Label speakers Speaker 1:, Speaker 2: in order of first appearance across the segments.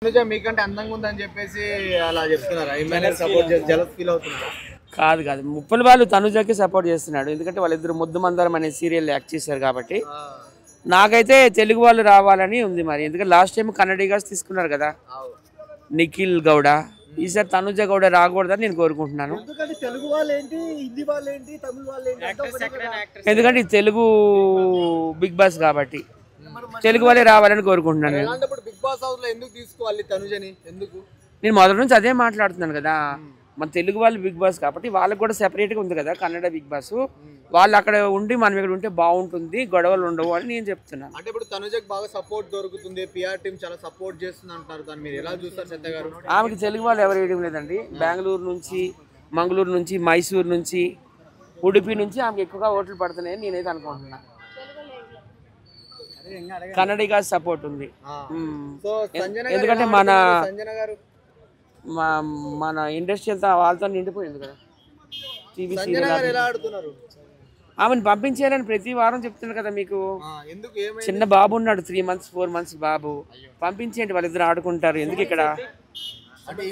Speaker 1: తనుజ మీకంటే అందంగా ఉందని చెప్పేసి అలా చెప్తున్నారా? ఇమ్మాన్యుయల్ సపోర్ట్ చేసి జెలస్ ఫీల్ అవుతున్నారా?
Speaker 2: కాదు కాదు ముప్పల వాళ్ళు తనుజకి సపోర్ట్ చేస్తున్నాడు. ఎందుకంటే వాళ్ళిద్దరు ముద్దు మందరం అనే సీరియల్ యాక్ట్ చేశారు కాబట్టి. నాకైతే తెలుగు వాళ్ళు రావాలని ఉంది మరి. ఎందుకంటే లాస్ట్ టైం కన్నడిగాస్ తీసుకున్నారు కదా నిఖిల్ గౌడ. ఈసారి తనుజ గౌడ రాకూడదని నేను కోరుకుంటున్నాను. ఎందుకంటే ఇది తెలుగు బిగ్ బాస్ కాబట్టి తెలుగు వాళ్ళే రావాలని కోరుకుంటున్నాను నేను.
Speaker 1: బిగ్ బాస్ హౌస్ లో ఎందుకు తీసుకోవాలి తనుజని? ఎందుకు?
Speaker 2: నేను మొదటి నుంచి అదే మాట్లాడుతున్నాను కదా. మన తెలుగు వాళ్ళు బిగ్ బాస్ కాబట్టి వాళ్ళకి కూడా సెపరేట్గా ఉంది కదా కన్నడ బిగ్ బాస్. వాళ్ళు అక్కడ ఉండి మనం ఇక్కడ ఉంటే బాగుంటుంది, గొడవలు ఉండవు అని నేను చెప్తున్నాను.
Speaker 1: అంటే ఇప్పుడు తనుజకి బాగా సపోర్ట్ దొరుకుతుంది, పిఆర్ టీం చాలా సపోర్ట్ చేస్తుంది అంటారు. దాన్ని మీరు ఎలా చూస్తారు సత్య గారు?
Speaker 2: ఆమెకి తెలుగు వాళ్ళు ఎవరు వేయడం లేదండి. బెంగళూరు నుంచి, మంగళూరు నుంచి, మైసూరు నుంచి, ఉడిపి నుంచి ఆమెకి ఎక్కువగా ఓట్లు పడుతున్నాయని నేనైతే అనుకుంటున్నాను. కన్నడిగా సపోర్ట్ ఉంది. ఎందుకంటే మన ఇండస్ట్రీ అంతా వాళ్ళతో నిండిపోయింది కదా. టీవీ సీరియల్ ఆమెను పంపించేయాలని ప్రతి వారం చెప్తున్నాను కదా మీకు. చిన్న బాబు ఉన్నాడు, 3 months 4 months బాబు. పంపించేయండి, వాళ్ళిద్దరు ఆడుకుంటారు. ఎందుకు ఇక్కడ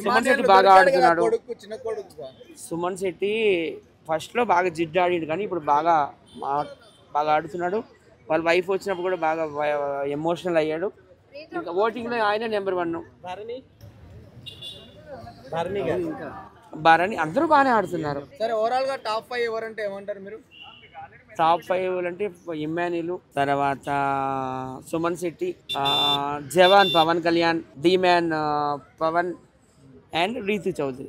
Speaker 2: సుమన్ శెట్టి బాగా ఆడుతున్నాడు. సుమన్ శెట్టి ఫస్ట్ లో బాగా జిడ్డు ఆడిండు కానీ ఇప్పుడు బాగా ఆడుతున్నాడు. వాళ్ళ వైఫ్ వచ్చినప్పుడు కూడా బాగా ఎమోషనల్ అయ్యాడు. ఇంకా ఓటింగ్ లో ఆయన నెంబర్ 1. భరణి అందరూ బాగానే ఆడుతున్నారు.
Speaker 1: సరే, ఓవరాల్ గా టాప్ 5 ఎవరంటే ఏమంటారు మీరు?
Speaker 2: టాప్ 5 అంటే ఇమ్మాన్యుయల్, తర్వాత Suman Shetty, Jawan Pawan Kalyan, demon Pawan and Rithu Chowdary.